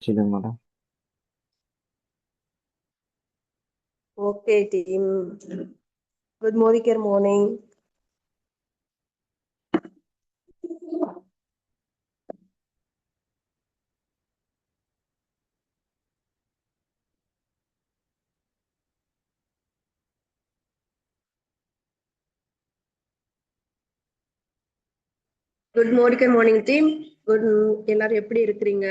சொல்லுங்க madam. Okay, team. Good morning. Good morning, team. எல்லாரும் எப்படி இருக்கிறீங்க?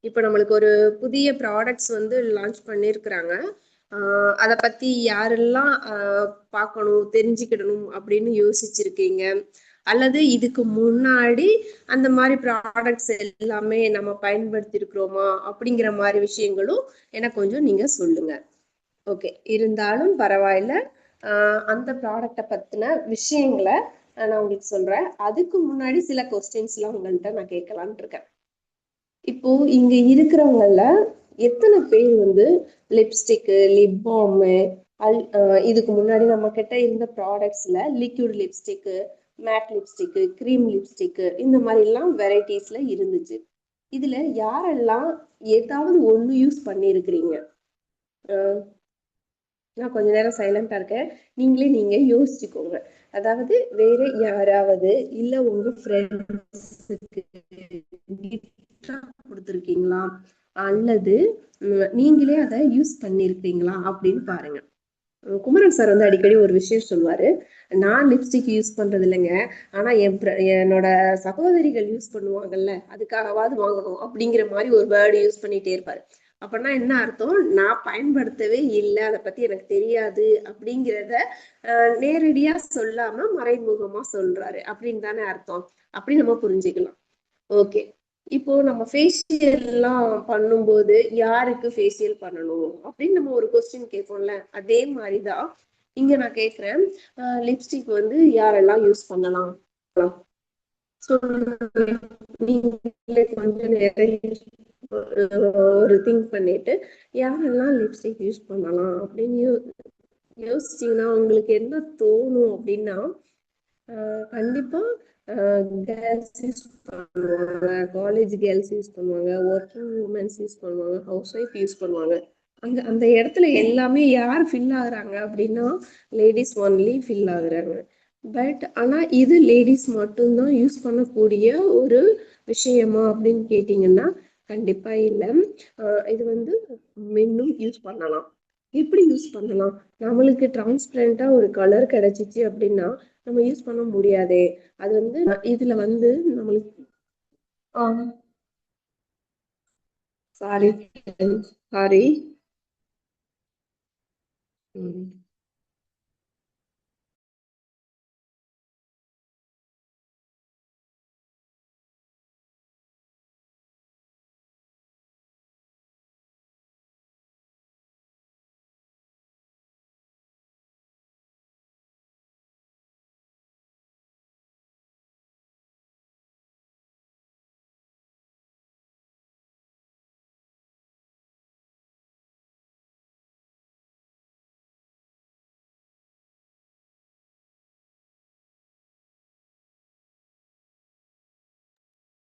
இப்போ நம்மளுக்கு ஒரு புதிய ப்ராடக்ட்ஸ் வந்து லான்ச் பண்ணியிருக்கிறாங்க. அதை பத்தி யாரெல்லாம் பார்க்கணும், தெரிஞ்சுக்கிடணும் அப்படின்னு யோசிச்சிருக்கீங்க? அல்லது இதுக்கு முன்னாடி அந்த மாதிரி ப்ராடக்ட்ஸ் எல்லாமே நம்ம பயன்படுத்தி இருக்கிறோமா அப்படிங்கிற மாதிரி விஷயங்களும் எனக்கு கொஞ்சம் நீங்க சொல்லுங்க. ஓகே, இருந்தாலும் பரவாயில்ல. அந்த ப்ராடக்டை பத்தின விஷயங்களை நான் உங்களுக்கு சொல்றேன். அதுக்கு முன்னாடி சில கொஸ்டின்ஸ் எல்லாம் உங்கள்கிட்ட நான் கேட்கலான் இருக்கேன். இப்போ இங்க இருக்கிறவங்கள எத்தனை பேர் வந்து லிப்ஸ்டிக்கு, லிப் பாம், இதுக்கு முன்னாடி நம்ம கிட்ட இருந்த ப்ராடக்ட்ஸ்ல liquid lipstick, matte lipstick, cream lipstick, இந்த மாதிரி எல்லாம் வெரைட்டிஸ்ல இருந்துச்சு. இதுல யாரெல்லாம் ஏதாவது ஒண்ணு யூஸ் பண்ணிருக்கிறீங்க? நான் கொஞ்ச நேரம் சைலண்டா இருக்கேன். நீங்க யோசிச்சுக்கோங்க. அதாவது வேற யாராவது இல்ல உங்க ஃப்ரெண்ட்ஸுக்கு கொடுத்துருக்கீங்களா, அல்லது நீங்களே அதை யூஸ் பண்ணிருக்கீங்களா அப்படின்னு பாருங்க. குமரன் சார் வந்து அடிக்கடி ஒரு விஷயம் சொல்லுவாரு. நான் லிப்ஸ்டிக் யூஸ் பண்றது இல்லைங்க, ஆனா என்னோட சகோதரிகள் யூஸ் பண்ணுவாங்கல்ல, அதுக்காகவாது வாங்கணும் அப்படிங்கிற மாதிரி ஒரு வேர்டு யூஸ் பண்ணிட்டே இருப்பாரு. அப்படின்னா என்ன அர்த்தம்? நான் பயன்படுத்தவே இல்லை, அதை பத்தி எனக்கு தெரியாது அப்படிங்கிறத நேரடியா சொல்லாம மறைமுகமா சொல்றாரு அப்படின்னு தானே அர்த்தம். அப்படி நம்ம புரிஞ்சுக்கலாம். ஓகே, இப்போ நம்ம ஃபேஷியல் எல்லாம் பண்ணும்போது யாருக்கு ஃபேஷியல் பண்ணணும் அப்படின்னு நம்ம ஒரு கொஸ்டின் கேட்போம்ல, அதே மாதிரிதான் இங்க நான் கேக்குறேன். லிப்ஸ்டிக் வந்து யாரெல்லாம் யூஸ் பண்ணலாம்? நீங்களே கொஞ்சம் நேரம் ஒரு திங்க் பண்ணிட்டு யாரெல்லாம் லிப்ஸ்டிக் யூஸ் பண்ணலாம் அப்படின்னு யோசிச்சீங்கன்னா உங்களுக்கு என்ன தோணும் அப்படின்னா, கண்டிப்பா கேர்ள்ஸ் யூஸ் பண்ணுவாங்க, காலேஜ் கேர்ள்ஸ் யூஸ் பண்ணுவாங்க, ஒர்க்கிங் உமன்ஸ் யூஸ் பண்ணுவாங்க, ஹவுஸ் ஒய்ஃப் யூஸ் பண்ணுவாங்க. அந்த இடத்துல எல்லாமே யார் ஃபில் ஆகுறாங்க அப்படின்னா லேடிஸ் ஒன்லி ஃபில் ஆகுறாங்க. பட் ஆனா இது லேடிஸ் மட்டும்தான் யூஸ் பண்ணக்கூடிய ஒரு விஷயமா அப்படின்னு கேட்டீங்கன்னா கண்டிப்பா இல்லை. இது வந்து மென்னும் யூஸ் பண்ணலாம். எப்படி யூஸ் பண்ணலாம்? நம்மளுக்கு டிரான்ஸ்பரண்டா ஒரு கலர் கிடைச்சிச்சு அப்படின்னா நம்ம யூஸ் பண்ண முடியாதே. அது வந்து இதுல வந்து நம்மளுக்கு sorry sorry.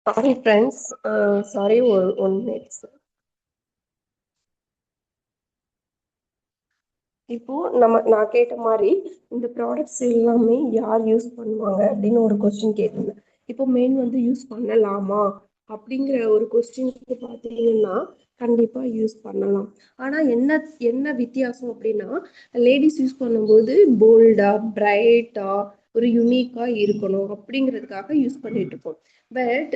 Sorry friends, sorry, one minute. இப்போ நான் கேட்ட மாதிரி இந்த ப்ராடக்ட்ஸ் எல்லாமே யார் யூஸ் பண்ணுவாங்க அப்படின்னு ஒரு கொஸ்டின் கேட்டிருந்தேன். இப்போ மெயின் வந்து யூஸ் பண்ணலாமா அப்படிங்கிற ஒரு கொஸ்டினுக்கு பார்த்தீங்கன்னா கண்டிப்பா யூஸ் பண்ணலாம். ஆனா என்ன என்ன வித்தியாசம் அப்படின்னா, லேடிஸ் யூஸ் பண்ணும்போது போல்டா, பிரைட்டா, ஒரு யுனிக்கா இருக்கணும் அப்படிங்கிறதுக்காக யூஸ் பண்ணிட்டு இருக்கோம். பட்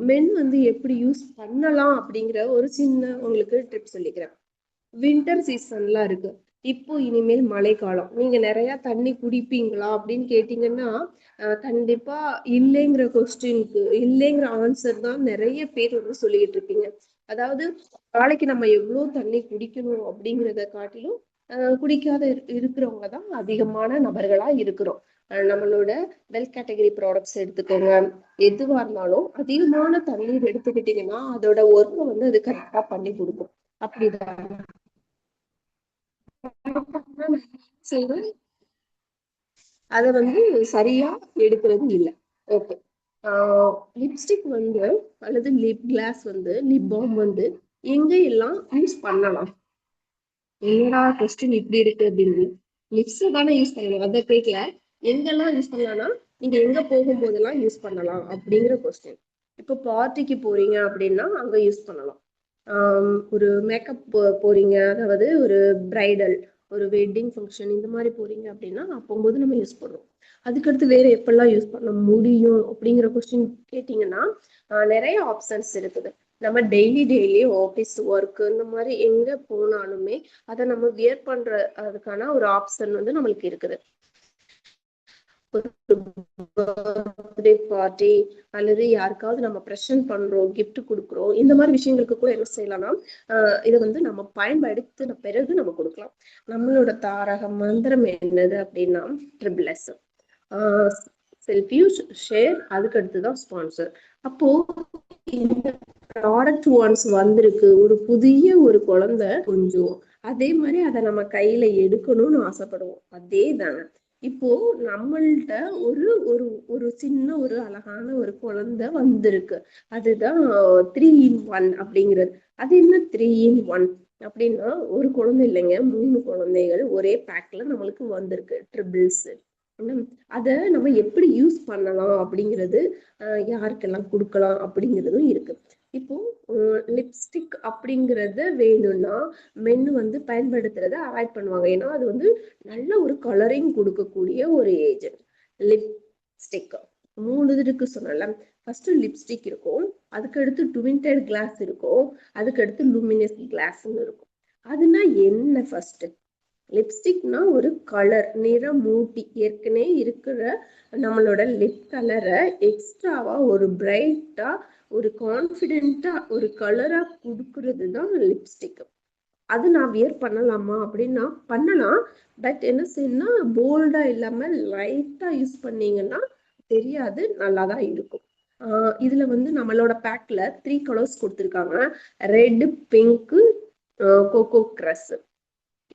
மென் வந்து எப்படி யூஸ் பண்ணலாம் அப்படிங்கிற ஒரு சின்ன உங்களுக்கு ட்ரிப் சொல்லிக்கிறேன். வின்டர் சீசன்லாம் இருக்கு. இப்போ இனிமேல் மழைக்காலம், நீங்க நிறைய தண்ணி குடிப்பீங்களா அப்படின்னு கேட்டீங்கன்னா கண்டிப்பா இல்லைங்கிற கொஸ்டினுக்கு இல்லைங்கிற ஆன்சர் தான் நிறைய பேர் வந்து சொல்லிட்டு இருப்பீங்க. அதாவது நாளைக்கு நம்ம எவ்வளவு தண்ணி குடிக்கணும் அப்படிங்கிறத காட்டிலும் குடிக்காத இருக்கிறவங்க தான் அதிகமான நபர்களா இருக்கிறோம். நம்மளோட வெல் கேட்டகரி ப்ராடக்ட்ஸ் எடுத்துக்கோங்க. எதுவா இருந்தாலும் அதிகமான தண்ணீர் எடுத்துக்கிட்டீங்கன்னா அதோட ஒர்க்கை வந்து அது கரெக்டா பண்ணி கொடுக்கும். அப்படிதான் செய்து அதை வந்து சரியா எடுக்கிறது இல்லை. ஓகே, லிப்ஸ்டிக் வந்து அல்லது லிப் கிளாஸ் வந்து லிப் பாம் வந்து எங்க எல்லாம் யூஸ் பண்ணலாம்? என்னடா கொஸ்டின் இப்படி இருக்கு அப்படின்னு. லிப்ஸ் தானே யூஸ் பண்ணலாம், அதை கேட்கல. எங்கெல்லாம் யூஸ் பண்ணலாம்னா நீங்க எங்க போகும்போதெல்லாம் யூஸ் பண்ணலாம் அப்படிங்கிற கொஸ்டின். இப்போ பார்ட்டிக்கு போறீங்க அப்படின்னா அங்க யூஸ் பண்ணலாம். ஒரு மேக்கப் போறீங்க, அதாவது ஒரு பிரைடல், ஒரு வெட்டிங் ஃபங்க்ஷன் இந்த மாதிரி போறீங்க அப்படின்னா போகும்போது நம்ம யூஸ் பண்ணுவோம். அதுக்கடுத்து வேற எப்பெல்லாம் யூஸ் பண்ண முடியும் அப்படிங்கிற கொஸ்டின் கேட்டீங்கன்னா நிறைய ஆப்ஷன்ஸ் இருக்குது. நம்ம டெய்லி ஆஃபீஸ் ஒர்க் இந்த மாதிரி எங்க போனாலுமே அதை நம்ம வியர் பண்ற அதுக்கான ஒரு ஆப்ஷன் வந்து நம்மளுக்கு இருக்குது. பர்த்டே பார்ட்டி அல்லது யாருக்காவது நம்ம ப்ரெசென்ட் பண்றோம், கிஃப்ட் கொடுக்குறோம், இந்த மாதிரி விஷயங்களுக்கு கூட என்ன செய்யலாம்னா இதை வந்து நம்ம பயன்படுத்தின பிறகு நம்ம கொடுக்கலாம். நம்மளோட தாரக மந்திரம் என்னது அப்படின்னா triple S. Self use, share, அதுக்கு அடுத்துதான் ஸ்பான்சர். அப்போ இந்த ப்ராடக்ட் ஒன்ஸ் வந்திருக்கு, ஒரு புதிய ஒரு குழந்தை கொஞ்சம் அதே மாதிரி அதை நம்ம கையில எடுக்கணும்னு ஆசைப்படுவோம். அதே தானே இப்போ நம்மள்ட்ட ஒரு ஒரு ஒரு சின்ன ஒரு அழகான ஒரு குழந்தை வந்திருக்கு. அதுதான் 3-in-1 அப்படிங்கிறது. அது என்ன 3-in-1 அப்படின்னா ஒரு குழந்தை இல்லைங்க, 3 குழந்தைகள் ஒரே பேக்ல நம்மளுக்கு வந்திருக்கு, ட்ரிபிள்ஸ். அத நம்ம எப்படி யூஸ் பண்ணலாம் அப்படிங்கிறது, யாருக்கெல்லாம் கொடுக்கலாம் அப்படிங்கிறதும் இருக்கு. இப்போ லிப்ஸ்டிக் அப்படிங்கறத வேணும்னா மென்னு வந்து பயன்படுத்துறத அவாய்ட் பண்ணுவாங்க. ஏன்னா அது வந்து நல்ல ஒரு கலரிங் கொடுக்கக்கூடிய ஒரு ஏஜென்ட். லிப்ஸ்டிக் 3 இருக்கு சொன்னல. ஃபர்ஸ்ட் லிப்ஸ்டிக் இருக்கும், அதுக்கு அடுத்து ட்வின்டட் கிளாஸ் இருக்கும், அதுக்கு அடுத்து லூமினஸ் கிளாஸ்ன்னு இருக்கும். அதுனா என்ன? ஃபர்ஸ்ட் லிப்ஸ்டிக்னா ஒரு கலர், நிறமூட்டி, ஏற்கனவே இருக்கிற நம்மளோட லிப் கலரை எக்ஸ்ட்ராவா ஒரு பிரைட்டா ஒரு கான்ஃபிடென்ட்டா ஒரு கலரா கொடுக்கறது தான் லிப்ஸ்டிக். அது நான் வியர் பண்ணலாமா அப்படின்னா பண்ணலாம். பட் என்ன செய்யணும்னா போல்டா இல்லாம லைட்டா யூஸ் பண்ணீங்கன்னா தெரியாது, நல்லாதான் இருக்கும். இதுல வந்து நம்மளோட பேக்ல 3 கலர்ஸ் கொடுத்துருக்காங்க. Red, pink, coco crush.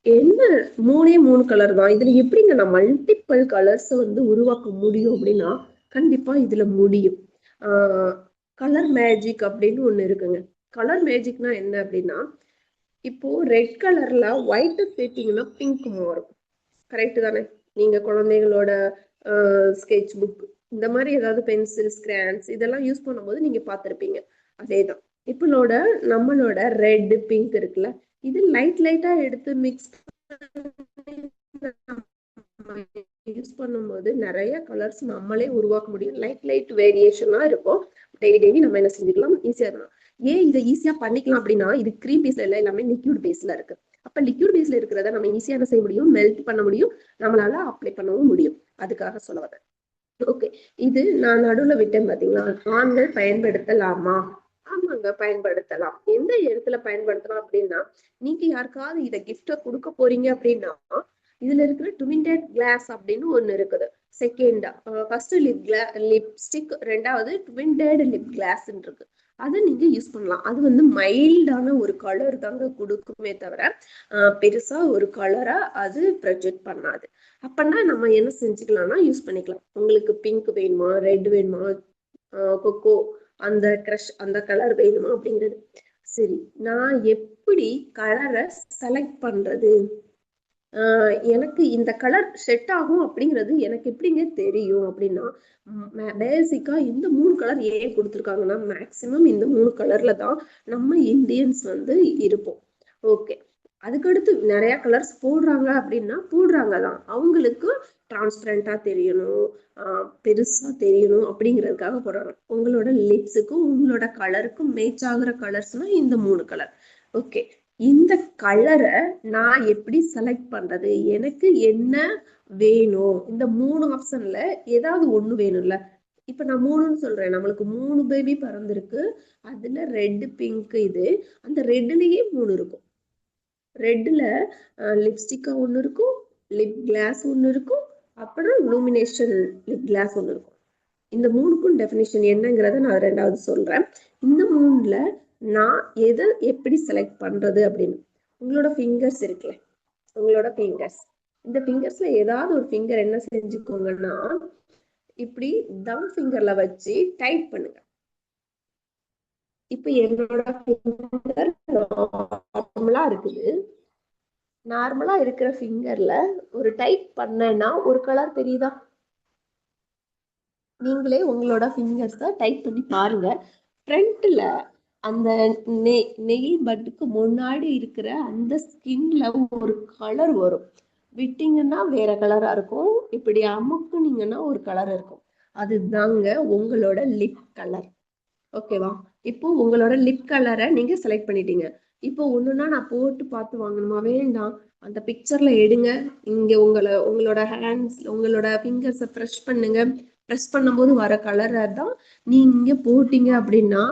என்ன 3 கலர் தான். இதுல எப்படிங்க நான் மல்டிபிள் கலர்ஸ் வந்து உருவாக்க முடியும் அப்படின்னா கண்டிப்பா இதுல முடியும். கலர் மேஜிக் அப்படின்னு ஒண்ணு இருக்குங்க. கலர் மேஜிக்னா என்ன அப்படின்னா, இப்போ ரெட் கலர்ல ஒயிட் சேர்த்தீங்கன்னா பிங்க் மாறும். கரெக்ட் தானே? நீங்க குழந்தைகளோட ஸ்கெட்ச் புக் இந்த மாதிரி ஏதாவது பென்சில்ஸ், கிரேயான்ஸ் இதெல்லாம் யூஸ் பண்ணும்போது நீங்க பார்த்திருப்பீங்க. அதேதான் இப்போட நம்மளோட ரெட், பிங்க் இருக்குல்ல, இது லைட்டா எடுத்து மிக்ஸ் யூஸ் பண்ணும்போது நிறைய கலர்ஸ் நம்மளே உருவாக்க முடியும். லைட் வேரியேஷனா இருக்கும். டெய்லி நம்ம என்ன செஞ்சுக்கலாம், ஈஸியா இருக்கும். ஏன் இதை ஈஸியா பண்ணிக்கலாம் அப்படின்னா இது க்ரீம் பேஸ்ல இல்ல, எல்லாமே லிக்யூட் பேஸ்ல இருக்கு. அப்ப லிக்யூட் பேஸ்ல இருக்கிறத நம்ம ஈஸியா என்ன செய்ய முடியும், மெல்ட் பண்ண முடியும், நம்மளால அப்ளை பண்ணவும் முடியும். அதுக்காக சொல்ல வரேன். ஓகே, இது நான் நடுவுல விட்டேன் பாத்தீங்களா, ஆண்கள் பயன்படுத்தலாமா? ஆமாங்க, பயன்படுத்தலாம். எந்த இடத்துல பயன்படுத்தலாம் அப்படின்னா, நீங்க யாருக்காவது இதை கிஃப்டா கொடுக்க போறீங்க அப்படின்னா இதுல இருக்கிற ட்வின்டட் கிளாஸ் அப்படின்னு ஒண்ணு இருக்குது. செகண்டா ஃபர்ஸ்ட் லிப்ஸ்டிக், ரெண்டாவது ட்வின்டட் லிப் கிளாஸ் இருக்கு. அதை நீங்க யூஸ் பண்ணலாம். அது வந்து மைல்டான ஒரு கலர் தாங்க கொடுக்குமே தவிர பெருசா ஒரு கலரா அது ப்ரொஜெக்ட் பண்ணாது. அப்பன்னா நம்ம என்ன செஞ்சுக்கலாம்னா யூஸ் பண்ணிக்கலாம். உங்களுக்கு பிங்க் வேணுமா, ரெட் வேணுமா, கொக்கோ அந்த கிரஷ் அந்த கலர் வேணுமா அப்படிங்கிறது. சரி, நான் எப்படி கலரை செலக்ட் பண்றது? எனக்கு இந்த கலர் செட் ஆகும் அப்படிங்கிறது எனக்கு எப்படிங்க தெரியும் அப்படின்னா, பேசிக்கா இந்த 3 கலர் ஏன் கொடுத்துருக்காங்கன்னா மேக்சிமம் இந்த 3 கலர்ல தான் நம்ம இந்தியன்ஸ் வந்து இருப்போம். ஓகே, அதுக்கடுத்து நிறைய கலர்ஸ் போடுறாங்க அப்படின்னா போடுறாங்க தான், அவங்களுக்கு டிரான்ஸ்பரண்டா தெரியணும், பெருசா தெரியணும் அப்படிங்கிறதுக்காக போடுறாங்க. உங்களோட லிப்ஸுக்கும் உங்களோட கலருக்கும் மேட்ச் ஆகுற கலர்ஸ்னா இந்த 3 கலர். ஓகே, இந்த கலரை நான் எப்படி செலக்ட் பண்றது? எனக்கு என்ன வேணும்? இந்த 3 ஆப்ஷன்ல ஏதாவது ஒண்ணு வேணும்ல. இப்ப நான் 3ன்னு சொல்றேன், நம்மளுக்கு 3 பேபி பிறந்திருக்கு. அதுல ரெட், பிங்க், இது அந்த ரெட்லயே 3 இருக்கும். ரெட்ல லிப்ஸ்டிக்கா ஒண்ணு இருக்கும், லிப் கிளாஸ் ஒண்ணு இருக்கும், அப்புறம் லூமினேஷன் லிப் கிளாஸ் ஒண்ணு இருக்கும். இந்த 3க்கும் டெஃபினிஷன் என்னங்கிறத நான் ரெண்டாவது சொல்றேன். இந்த 3ல நான் எதை எப்படி செலக்ட் பண்றது அப்படின்னு, உங்களோட ஃபிங்கர்ஸ் இருக்குல்ல, உங்களோட ஃபிங்கர்ஸ், இந்த ஃபிங்கர்ஸ்ல ஏதாவது ஒரு ஃபிங்கர் என்ன செஞ்சுக்கோங்கன்னா இப்படி தம் ஃபிங்கர்ல வச்சு டைட் பண்ணுங்க. இப்ப என்னோட ஃபிங்கர் நார்மலா இருக்குது. நார்மலா இருக்கிற ஃபிங்கர்ல ஒரு டைட் பண்ணேன்னா ஒரு கலர் தெரியுதா? நீங்களே உங்களோட ஃபிங்கர்ஸை டைட் பண்ணி பாருங்க. ஃப்ரண்ட்ல அந்த நெயில் பட்டுக்கு முன்னாடி இருக்கிற அந்த ஸ்கின்ல ஒரு கலர் வரும். விட்டீங்கன்னா வேற கலரா இருக்கும், இப்படி அமுக்குனீங்கன்னா ஒரு கலர் இருக்கும். அதுதாங்க உங்களோட லிப் கலர். ஓகேவா? இப்போ உங்களோட லிப் கலரை நீங்க செலக்ட் பண்ணிட்டீங்க. இப்போ ஒண்ணுன்னா நான் போட்டு பார்த்து வாங்கணுமா? வேண்டாம். அந்த பிக்சர்ல எடுங்க. இங்க உங்களோட ஹேண்ட்ஸ் உங்களோட ஃபிங்கர்ஸை ப்ரெஸ் பண்ணுங்க. ப்ரெஸ் பண்ணும்போது வர கலரை தான் நீங்க போட்டீங்க அப்படின்னா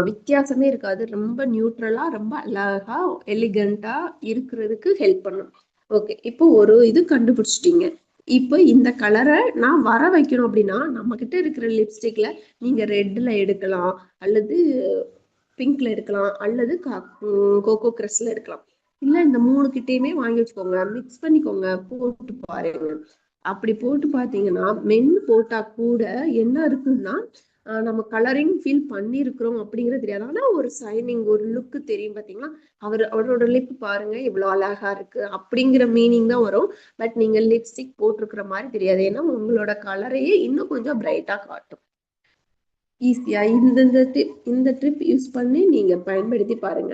வித்தியாசமே இருக்காது. ரொம்ப நியூட்ரலா ரொம்ப அழகா எலிகண்டா இருக்கிறதுக்கு ஹெல்ப் பண்ணும். ஓகே, இப்போ ஒரு இது கண்டுபிடிச்சிட்டீங்க. இப்போ இந்த கலரை நான் வர வைக்கணும் அப்படின்னா நம்ம கிட்ட இருக்கிற லிப்ஸ்டிக்ல நீங்க ரெட்ல எடுக்கலாம், அல்லது பிங்க்ல எடுக்கலாம், அல்லது கோகோ கிரஸ்ல எடுக்கலாம். இல்ல இந்த 3 கிட்டையுமே வாங்கி வச்சுக்கோங்க, மிக்ஸ் பண்ணிக்கோங்க, போட்டு பாருங்க. அப்படி போட்டு பார்த்தீங்கன்னா மென்னு போட்டா கூட என்ன இருக்குன்னா நம்ம கலரிங் ஃபீல் பண்ணியிருக்கிறோம் அப்படிங்கிறது தெரியாது. ஆனா ஒரு சைனிங் ஒரு லுக்கு தெரியும். பார்த்தீங்களா? அவரோட லிப் பாருங்க இவ்வளோ அழகா இருக்கு அப்படிங்கிற மீனிங் தான் வரும். பட் நீங்க லிப்ஸ்டிக் போட்டிருக்கிற மாதிரி தெரியாது. ஏன்னா உங்களோட கலரையே இன்னும் கொஞ்சம் பிரைட்டா காட்டும். ஈஸியா இந்த ட்ரிப் யூஸ் பண்ணி நீங்க பயன்படுத்தி பாருங்க.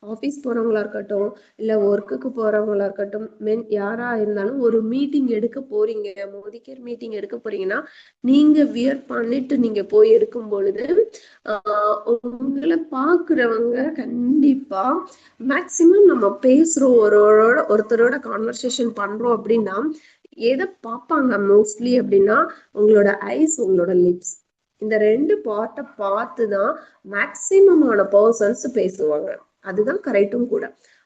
ஆஃபீஸ் போறவங்களா இருக்கட்டும், இல்ல ஒர்க்குக்கு போறவங்களா இருக்கட்டும், யாரா இருந்தாலும் ஒரு மீட்டிங் எடுக்க போறீங்க, மோதிகேர் மீட்டிங் எடுக்க போறீங்கன்னா நீங்க வியர் பண்ணிட்டு நீங்க போய் எடுக்கும் பொழுது உங்களை பாக்குறவங்க கண்டிப்பா மேக்சிமம் நம்ம பேசுறோம் ஒருத்தரோட கான்வர்சேஷன் பண்றோம் அப்படின்னா எதை பார்ப்பாங்க மோஸ்ட்லி அப்படின்னா உங்களோட ஐஸ், உங்களோட லிப்ஸ். இந்த 2 பார்ட்டை பார்த்து தான் மேக்சிமமான பர்சன்ஸ் பேசுவாங்க. அதுதான் கரெக்டும் கூட.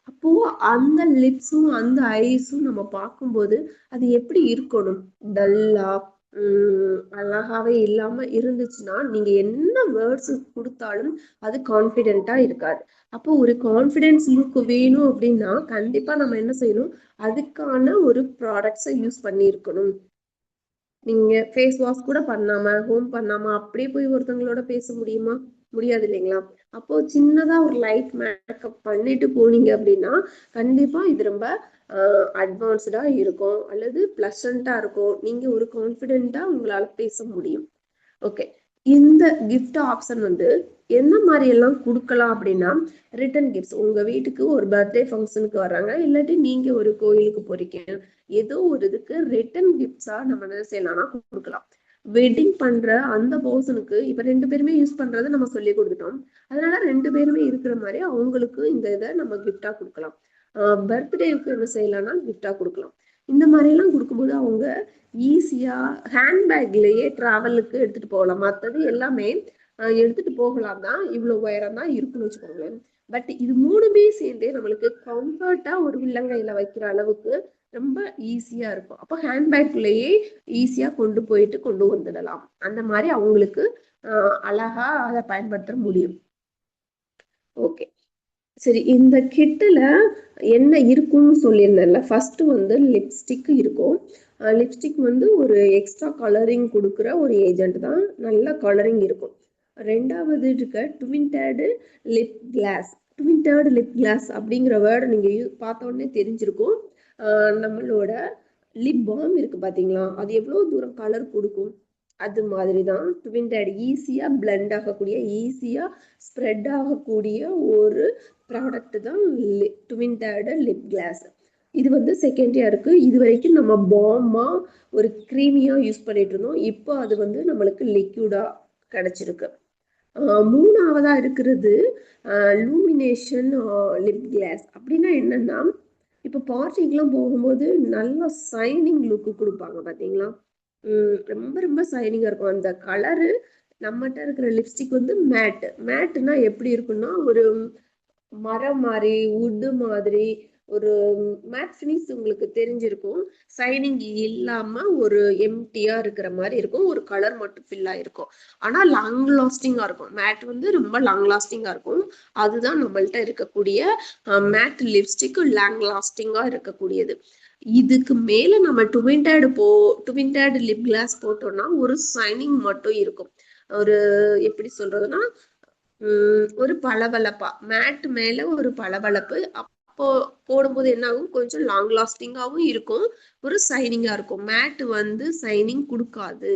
அப்போ அந்த லிப்ஸும் அந்த ஐஸும் நம்ம பார்க்கும்போது அது எப்படி இருக்கணும்? டல்லா அழகாவே இல்லாம இருந்துச்சுன்னா நீங்க என்ன வேர்ட்ஸ் கொடுத்தாலும் அது கான்ஃபிடென்ட்டா இருக்காது. அப்போ ஒரு கான்ஃபிடென்ஸ் லுக் வேணும் அப்படின்னா கண்டிப்பா நம்ம என்ன செய்யணும்? அதுக்கான ஒரு ப்ராடக்ட்ஸை யூஸ் பண்ணி இருக்கணும். நீங்க ஃபேஸ் வாஷ் கூட பண்ணாம ஹோம் பண்ணாம அப்படியே போய் ஒருத்தவங்களோட பேச முடியுமா? முடியாது இல்லைங்களா? அப்போ சின்னதா ஒரு லைட் மேக்கப் பண்ணிட்டு போனீங்க அப்படின்னா கண்டிப்பா இது ரொம்ப அட்வான்ஸ்டா இருக்கும், அல்லது பிளசண்டா இருக்கும். நீங்க ஒரு கான்ஃபிடென்ட்டா உங்களால பேச முடியும். ஓகே, இந்த கிஃப்ட் ஆப்ஷன் என்ன மாதிரி எல்லாம் கொடுக்கலாம் அப்படின்னா ரிட்டன் கிஃப்ட்ஸ். உங்க வீட்டுக்கு ஒரு பர்த்டே ஃபங்க்ஷனுக்கு வர்றாங்க, இல்லாட்டி நீங்க ஒரு கோயிலுக்கு போறீங்க, ஏதோ ஒரு இதுக்கு ரிட்டன் கிஃப்ட்ஸா நம்ம என்ன செய்யலாம்னா கொடுக்கலாம். வெட்டிங் பண்ற அந்த பர்சனுக்கு இப்ப 2 பேருமே யூஸ் பண்றதை நம்ம சொல்லி கொடுத்துட்டோம். அதனால 2 பேருமே இருக்கிற மாதிரி அவங்களுக்கு இந்த இதை நம்ம கிஃப்டா கொடுக்கலாம். பர்த்டேவுக்கு என்ன செய்யலாம்னா கிஃப்டா கொடுக்கலாம். இந்த மாதிரி எல்லாம் கொடுக்கும்போது அவங்க ஈஸியா ஹேண்ட்பேக்லயே டிராவலுக்கு எடுத்துட்டு போகலாம். மற்றது எல்லாமே எடுத்துட்டு போகலாம் தான், இவ்வளவு உயரம் தான் இருக்குன்னு வச்சுக்கோங்களேன். பட் இது 3மே சேர்ந்தே நம்மளுக்கு கம்ஃபர்ட்டா ஒரு உள்ளங்கையில வைக்கிற அளவுக்கு ரொம்ப ஈஸியா இருக்கும். அப்போ ஹேண்ட்பேக்லயே ஈஸியா கொண்டு போயிட்டு கொண்டு வந்துடலாம். அந்த மாதிரி அவங்களுக்கு அழகா அதை பயன்படுத்த முடியும். ஓகே, சரி. இந்த கிட்டில் என்ன இருக்குன்னு சொல்லியிருந்தேன்ல, ஃபர்ஸ்ட் லிப்ஸ்டிக் இருக்கும். லிப்ஸ்டிக் ஒரு எக்ஸ்ட்ரா கலரிங் கொடுக்குற ஒரு ஏஜென்ட் தான், நல்ல கலரிங் இருக்கும். ரெண்டாவது இருக்க ட்வின்டேடு லிப் கிளாஸ். ட்வின்டேடு லிப் கிளாஸ் அப்படிங்கிற வேர்டு நீங்கள் பார்த்த உடனே தெரிஞ்சிருக்கும். நம்மளோட லிப் பாம் இருக்கு பார்த்தீங்களா, அது எவ்வளோ தூரம் கலர் கொடுக்கும். அது மாதிரி தான் ட்வின்டேட் ஈஸியாக பிளெண்ட் ஆகக்கூடிய, ஈஸியாக ஸ்ப்ரெட் ஆகக்கூடிய ஒரு ப்ராடக்ட் தான் ட்வின்டேடு லிப் கிளாஸ். இது செகண்டரியா இருக்கு. இது வரைக்கும் நம்ம பாமா ஒரு க்ரீமியா யூஸ் பண்ணிட்டு இருந்தோம். இப்போ அது நம்மளுக்கு லிக்யூடா கிடைச்சிருக்கு. மூணாவதா இருக்கிறது லூமினேஷன் லிப் கிளாஸ். அப்படின்னா என்னன்னா, இப்போ பார்ட்டிக்கெல்லாம் போகும்போது நல்ல சைனிங் லுக்கு கொடுப்பாங்க பார்த்தீங்களா? ரொம்ப ரொம்ப சைனிங்கா இருக்கும் அந்த கலரு. நம்மகிட்ட இருக்கிற லிப்ஸ்டிக் மேட்டுனா எப்படி இருக்குன்னா ஒரு மரம் மாதிரி, உட்டு மாதிரி, ஒரு மேட் ஃபினிஷ் உங்களுக்கு தெரிஞ்சிருக்கும். சைனிங் இல்லாம ஒரு எம்டியா இருக்கிற மாதிரி இருக்கும். ஒரு கலர் மட்டும் ஃபில் ஆயிருக்கும். ஆனா லாங் லாஸ்டிங்கா இருக்கும். மேட் வந்து ரொம்ப லாங் லாஸ்டிங்கா இருக்கும். அதுதான் நம்மள்ட்ட இருக்கக்கூடிய மேட் லிப்ஸ்டிக் லாங் லாஸ்டிங்கா இருக்கக்கூடியது. இதுக்கு மேல நம்ம டுவிண்டட் லிப் கிளாஸ் போட்டோம்னா ஒரு சைனிங் மட்டும் இருக்கும். ஒரு எப்படி சொல்றதுன்னா ஒரு பளபளப்பா மேட் மேல ஒரு பளபளப்பு. அப்போ போடும்போது என்ன ஆகும், கொஞ்சம் லாங் லாஸ்டிங்காவும் இருக்கும், ஒரு சைனிங்கா இருக்கும். மேட் வந்து சைனிங் கொடுக்காது,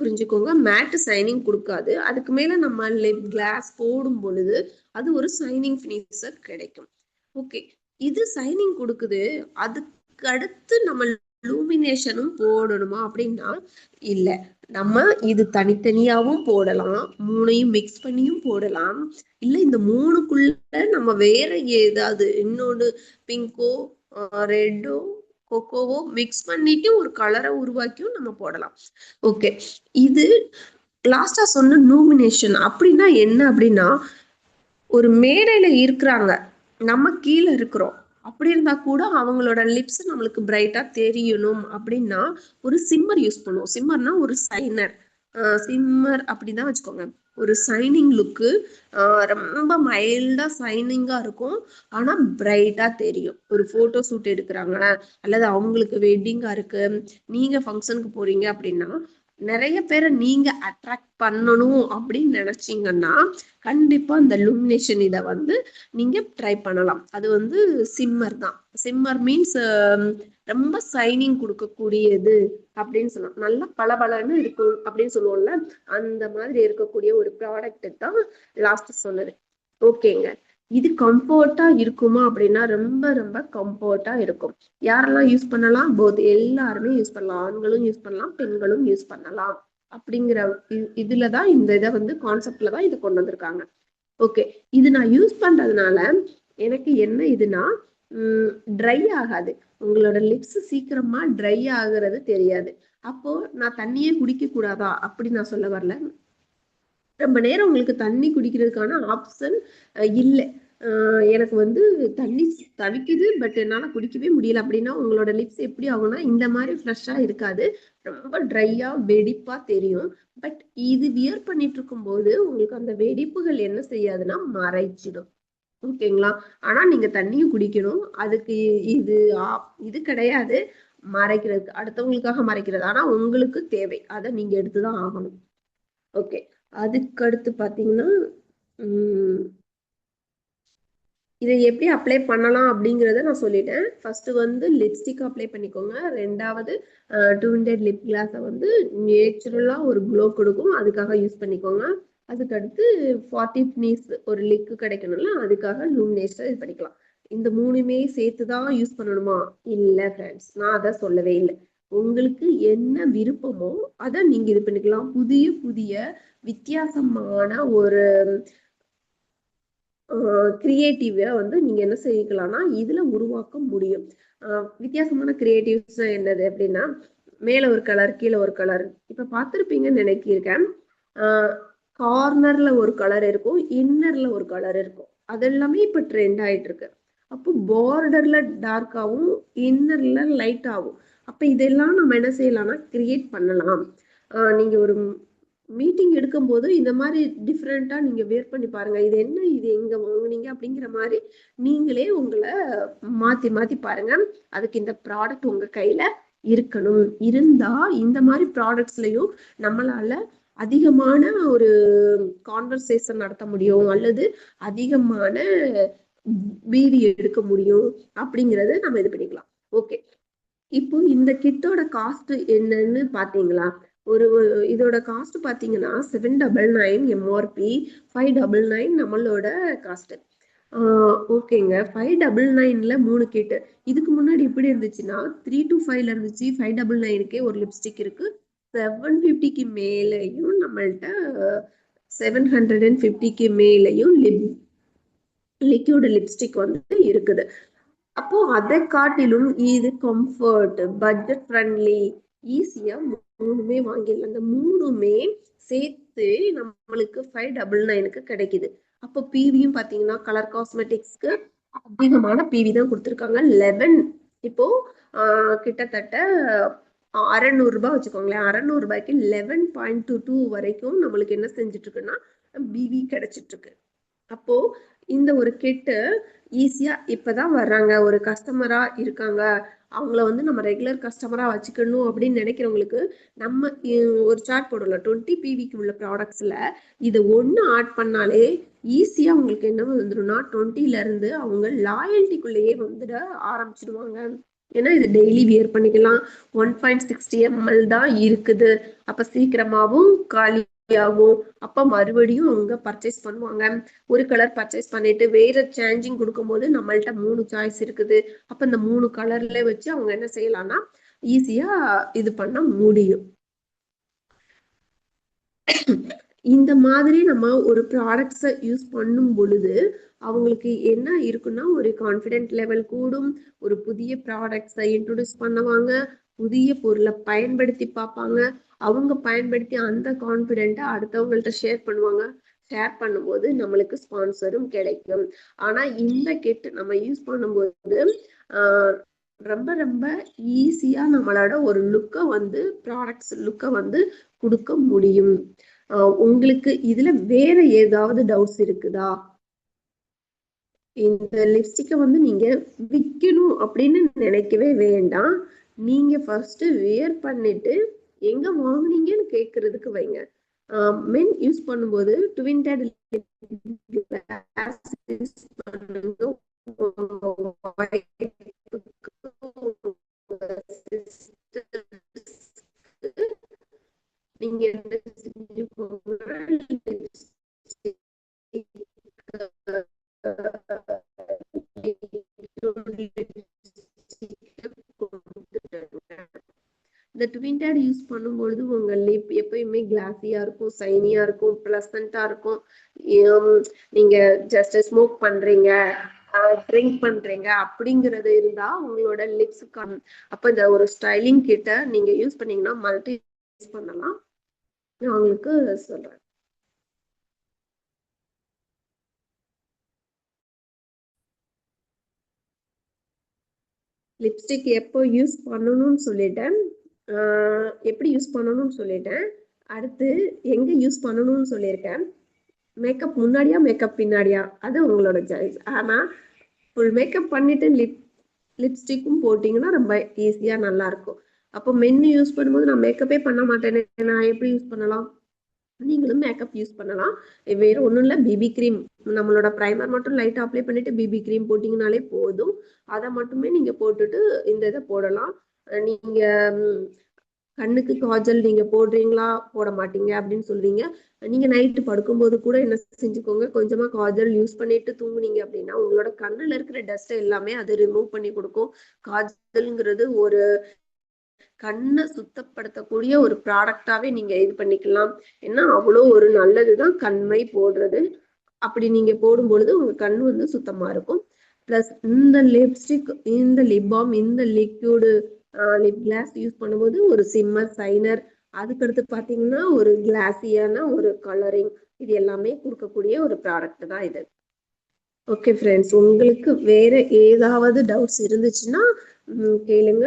புரிஞ்சுக்கோங்க. மேட் சைனிங் கொடுக்காது. அதுக்கு மேல நம்ம லிப் கிளாஸ் போடும் பொழுது அது ஒரு சைனிங் ஃபினிஷர் கிடைக்கும். ஓகே, இது சைனிங் கொடுக்குது. அதுக்கு அடுத்து நம்ம லூமினேஷனும் போடணுமா அப்படின்னா இல்ல. நம்ம இது தனித்தனியாவும் போடலாம், மூணையும் மிக்ஸ் பண்ணியும் போடலாம். இல்ல இந்த மூணுக்குள்ள நம்ம வேற ஏதாவது இன்னொன்னு பிங்கோ ரெட்டோ கொக்கோவோ மிக்ஸ் பண்ணிட்டு ஒரு கலரை உருவாக்கியும் நம்ம போடலாம். ஓகே, இது லாஸ்டா சொன்ன லூமினேஷன் அப்படின்னா என்ன அப்படின்னா, ஒரு மேடையில இருக்கிறாங்க, நம்ம கீழே இருக்கிறோம், அப்படி இருந்தா கூட அவங்களோட லிப்ஸ் நம்மளுக்கு பிரைட்டா தெரியணும் அப்படின்னா ஒரு சிம்மர் யூஸ் பண்ணுவோம். சிம்மர்னா ஒரு சைனர். சிம்மர் அப்படிதான் வச்சுக்கோங்க. ஒரு சைனிங் லுக்கு, ரொம்ப மைல்டா சைனிங்கா இருக்கும். ஆனா பிரைட்டா தெரியும். ஒரு போட்டோ ஷூட் எடுக்கிறாங்க அல்லது அவங்களுக்கு வெட்டிங்கா இருக்கு, நீங்க ஃபங்க்ஷனுக்கு போறீங்க அப்படின்னா நிறைய பேரை நீங்க அட்ராக்ட் பண்ணணும் அப்படின்னு நினைச்சீங்கன்னா கண்டிப்பா இந்த லூமினேஷன் இதை வந்து நீங்க ட்ரை பண்ணலாம். அது வந்து சிம்மர் தான். சிம்மர் மீன்ஸ் ரொம்ப சைனிங் கொடுக்கக்கூடியது அப்படின்னு சொல்லலாம். நல்லா பளபளன்னு இருக்கும் அப்படின்னு சொல்லுவோம்ல, அந்த மாதிரி இருக்கக்கூடிய ஒரு ப்ராடக்ட் தான் லாஸ்ட் சொன்னது. ஓகேங்க, இது கம்ஃபர்ட்டா இருக்குமா அப்படின்னா ரொம்ப ரொம்ப கம்ஃபர்ட்டா இருக்கும். யாரெல்லாம் யூஸ் பண்ணலாம்? போத் எல்லாருமே யூஸ் பண்ணலாம். ஆண்களும் யூஸ் பண்ணலாம், பெண்களும் யூஸ் பண்ணலாம். அப்படிங்கிற இதுலதான் இந்த இதை வந்து கான்செப்ட்ல தான் இதை கொண்டு வந்திருக்காங்க. ஓகே, இது நான் யூஸ் பண்றதுனால எனக்கு என்ன இதுனா ட்ரை ஆகாது. உங்களோட லிப்ஸ் சீக்கிரமா ட்ரை ஆகுறது தெரியாது. அப்போ நான் தண்ணியே குடிக்க கூடாதா அப்படி நான் சொல்ல வரல. ரொம்ப நேரம் உங்களுக்கு தண்ணி குடிக்கிறதுக்கான ஆப்ஷன் இல்லை. எனக்கு வந்து தண்ணி தவிக்குது, பட் என்னால குடிக்கவே முடியல அப்படின்னா உங்களோட லிப்ஸ் எப்படி ஆகும்னா இந்த மாதிரி ஃப்ரெஷ்ஷா இருக்காது, ரொம்ப ட்ரையா வெடிப்பா தெரியும். பட் இது வியர் பண்ணிட்டு இருக்கும் போது உங்களுக்கு அந்த வெடிப்புகள் என்ன செய்யாதுன்னா மறைச்சிடும். ஓகேங்களா? ஆனா நீங்க தண்ணியும் குடிக்கணும். அதுக்கு இது இது கிடையாது மறைக்கிறதுக்கு, அடுத்தவங்களுக்காக மறைக்கிறது. ஆனா உங்களுக்கு தேவை, அதை நீங்க எடுத்துதான் ஆகணும். ஓகே, அதுக்கு அடுத்து பாத்தீங்கன்னா இதை எப்படி அப்ளை பண்ணலாம் அப்படிங்கிறத நான் சொல்லிட்டேன். ஃபர்ஸ்ட் வந்து லிப்ஸ்டிக் அப்ளை பண்ணிக்கோங்க. ரெண்டாவது டுவிண்டட் லிப் கிளாஸை வந்து நேச்சுரலா ஒரு க்ளோ கொடுக்கும், அதுக்காக யூஸ் பண்ணிக்கோங்க. அதுக்கு அடுத்து 40 ஃபினிஷ் ஒரு லிக்கு கிடைக்கணும்ல, அதுக்காக லூமினேஷன் இது பண்ணிக்கலாம். இந்த மூணுமே சேர்த்துதான் யூஸ் பண்ணணுமா? இல்லை ஃப்ரெண்ட்ஸ், நான் அதை சொல்லவே இல்லை. உங்களுக்கு என்ன விருப்பமோ அதை நீங்க இது பண்ணிக்கலாம். புதிய புதிய வித்தியாசமான ஒரு கிரியேட்டிவா வந்து நீங்க என்ன செய்யலாம்னா இதுல உருவாக்க முடியும். வித்தியாசமான கிரியேட்டிவ்ஸ் என்னது அப்படின்னா, மேல ஒரு கலர் கீழே ஒரு கலர். இப்ப பார்த்திருப்பீங்கன்னு நினைக்கிறேன். கார்னர்ல ஒரு கலர் இருக்கும், இன்னர்ல ஒரு கலர் இருக்கும். அதெல்லாமே இப்ப ட்ரெண்ட் ஆயிட்டு இருக்கு. அப்போ பார்டர்ல டார்க்காவும் இன்னர்ல லைட் ஆகும். அப்ப இதெல்லாம் நம்ம என்ன செய்யலாம்னா கிரியேட் பண்ணலாம். நீங்க ஒரு மீட்டிங் எடுக்கும் போது இந்த மாதிரி டிஃப்ரெண்டா நீங்க வேர் பண்ணி பாருங்க. இது என்ன, இது எங்க வாங்குனீங்க அப்படிங்கிற மாதிரி நீங்களே உங்களை மாத்தி மாத்தி பாருங்க. அதுக்கு இந்த ப்ராடக்ட் உங்க கையில இருக்கணும். இருந்தா இந்த மாதிரி ப்ராடக்ட்ஸ்லயும் நம்மளால அதிகமான ஒரு கான்வர்சேஷன் நடத்த முடியும், அல்லது அதிகமான பிவி எடுக்க முடியும் அப்படிங்கறது நம்ம இது பண்ணிக்கலாம். ஓகே, இப்போ இந்த கிட்டோட காஸ்ட் என்னன்னு பாத்தீங்களா? ஒரு இதோட காஸ்ட் பாத்தீங்கன்னா 799 எம்ஆர்பி, 599 நம்மளோட காஸ்ட். ஓகேங்க, 599ல 3 கிட். இதுக்கு முன்னாடி எப்படி இருந்துச்சுன்னா 3 to 5ல இருந்துச்சு. 599க்கே ஒரு லிப்ஸ்டிக் இருக்கு. 750க்கு மேலையும் நம்மள்ட்ட 750க்கு மேலையும் லிக்விட் லிப்ஸ்டிக் வந்து இருக்குது. அப்போ அதை காட்டிலும் இது கம்ஃபர்ட், பட்ஜெட் ஃப்ரெண்ட்லி, ஈஸியா மூணுமே வாங்கிடலாம். அந்த மூணுமே சேர்த்து நம்மளுக்கு 599க்கு கிடைக்குது. அப்போ பிவியும் பாத்தீங்கன்னா கலர் காஸ்மெட்டிக்ஸ்க்கு அதிகமான பிவி தான் கொடுத்துருக்காங்க 11. இப்போ கிட்டத்தட்ட 600 ரூபாய் வச்சுக்கோங்களேன். 600 ரூபாய்க்கு 11.22 வரைக்கும் நம்மளுக்கு என்ன செஞ்சுட்டு இருக்குன்னா பிவி கிடைச்சிட்டு இருக்கு. அப்போ இந்த ஒரு கிட்டு ஈஸியா இப்பதான் வர்றாங்க, ஒரு கஸ்டமரா இருக்காங்க, அவங்கள வந்து நம்ம ரெகுலர் கஸ்டமரா வச்சுக்கணும் அப்படின்னு நினைக்கிறவங்களுக்கு நம்ம ஒரு சார்ட் போடலாம். 20 பிவிக்கு உள்ள ப்ராடக்ட்ஸ்ல இது ஒண்ணு ஆட் பண்ணாலே ஈஸியா உங்களுக்கு என்ன வந்துடும்னா 20ல இருந்து அவங்க லாயல்ட்டிக்குள்ளேயே வந்துட ஆரம்பிச்சிடுவாங்க. ஏன்னா இது டெய்லி வியர் பண்ணிக்கலாம். 1.60 ml தான் இருக்குது. அப்ப சீக்கிரமாவும் காலி ஆகும். அப்ப மறுபடியும் அவங்க பர்ச்சேஸ் பண்ணுவாங்க. ஒரு கலர் பர்ச்சேஸ் பண்ணிட்டு வேற சேஞ்சிங் கொடுக்கும்போது நம்மள்ட்ட 3 சாய்ஸ் இருக்குது. அப்ப இந்த 3 கலர்ல வச்சு அவங்க என்ன செய்யலாம்னா ஈஸியா இது பண்ண முடியும். இந்த மாதிரி நம்ம ஒரு ப்ராடக்ட்ஸை யூஸ் பண்ணும் பொழுது அவங்களுக்கு என்ன இருக்குன்னா ஒரு கான்ஃபிடென்ட் லெவல் கூடும். ஒரு புதிய ப்ராடக்ட்ஸை இன்ட்ரோடியூஸ் பண்ணுவாங்க, புதிய பொருளை பயன்படுத்தி பார்ப்பாங்க. அவங்க பயன்படுத்தி அந்த கான்ஃபிடென்ட்டை அடுத்தவங்கள்ட்ட ஷேர் பண்ணுவாங்க. ஷேர் பண்ணும்போது நம்மளுக்கு ஸ்பான்சரும் கிடைக்கும். ஆனா இந்த கிட் நம்ம யூஸ் பண்ணும்போது ரொம்ப ரொம்ப ஈஸியா நம்மளோட ஒரு லுக்கை வந்து ப்ராடக்ட்ஸ் லுக்கை வந்து கொடுக்க முடியும். உங்களுக்கு இதுல வேற ஏதாவது டவுட்ஸ் இருக்குதா? இந்த லிப்ஸ்டிக்கை வந்து நீங்க விற்கணும் அப்படின்னு நினைக்கவே வேண்டாம். நீங்க ஃபர்ஸ்ட் வியர் பண்ணிட்டு எங்க வாங்குனீங்கன்னு கேட்கறதுக்கு வைங்க. மென் யூஸ் பண்ணும்போது ட்வின்டட் நீங்க இந்த ட்வின்டட் யூஸ் பண்ணும்பொழுது உங்க லிப் எப்பயுமே கிளாஸியா இருக்கும், சைனியா இருக்கும், பிளசண்டா இருக்கும். நீங்க ஜஸ்ட் ஸ்மோக் பண்றீங்க, ட்ரிங்க் பண்றீங்க அப்படிங்கறது இருந்தா உங்களோட லிப்ஸுக்கு அப்ப இந்த ஒரு ஸ்டைலிங் கிட்ட நீங்க யூஸ் பண்ணீங்கன்னா மல்டி யூஸ் பண்ணலாம். நான் உங்களுக்கு சொல்றேன். லிப்ஸ்டிக் எப்போ யூஸ் பண்ணணும்னு சொல்லிட்டேன், எப்படி யூஸ் பண்ணணும்னு சொல்லிட்டேன். அடுத்து எங்க யூஸ் பண்ணணும்னு சொல்லியிருக்கேன். மேக்கப் முன்னாடியா மேக்கப் பின்னாடியா அது உங்களோட சாய்ஸ். ஆனா ஃபுல் மேக்கப் பண்ணிட்டு லிப்ஸ்டிக்கும் போட்டிங்கன்னா ரொம்ப ஈஸியா நல்லா இருக்கும். அப்போ மென்னு யூஸ் பண்ணும்போது நான் மேக்கப்பே பண்ண மாட்டேன்னு நான் எப்படி யூஸ் பண்ணலாம்? நீங்களும் மேக்கப் யூஸ் பண்ணலாம். வேற ஒன்றும் இல்லை, பிபி கிரீம் நம்மளோட ப்ரைமர் மட்டும் லைட்டாக அப்ளை பண்ணிட்டு பிபி கிரீம் போட்டிங்கனாலே போதும். அதை மட்டுமே நீங்க போட்டுட்டு இந்த இதை போடலாம். நீங்க கண்ணுக்கு காஜல் நீங்க போடுறீங்களா போட மாட்டீங்க அப்படின்னு சொல்றீங்க. நீங்க நைட்டு படுக்கும்போது கூட என்ன செஞ்சுக்கோங்க, கொஞ்சமா காஜல் யூஸ் பண்ணிட்டு தூங்குனீங்க அப்படின்னா உங்களோட கண்ணுல இருக்கிற டஸ்ட் எல்லாமே அது ரிமூவ் பண்ணி கொடுக்கும். காஜல்ங்கிறது ஒரு கண்ணை சுத்தப்படுத்தக்கூடிய ஒரு ப்ராடக்டாவே நீங்க இது பண்ணிக்கலாம். ஏன்னா அவ்வளோ ஒரு நல்லதுதான் கண்மை போடுறது. அப்படி நீங்க போடும் பொழுது உங்க கண் வந்து சுத்தமா இருக்கும். பிளஸ் இந்த லிப்ஸ்டிக், இந்த லிப் பாம், இந்த லிக்யூடு லிப் கிளாஸ் யூஸ் பண்ணும்போது ஒரு சிம்மர் சைனர், அதுக்கடுத்து பாத்தீங்கன்னா ஒரு கிளாஸியான ஒரு கலரிங், இது எல்லாமே கொடுக்கக்கூடிய ஒரு ப்ராடக்ட் தான் இது. ஓகே ஃப்ரெண்ட்ஸ், உங்களுக்கு வேற ஏதாவது டவுட்ஸ் இருந்துச்சுன்னா கேளுங்க.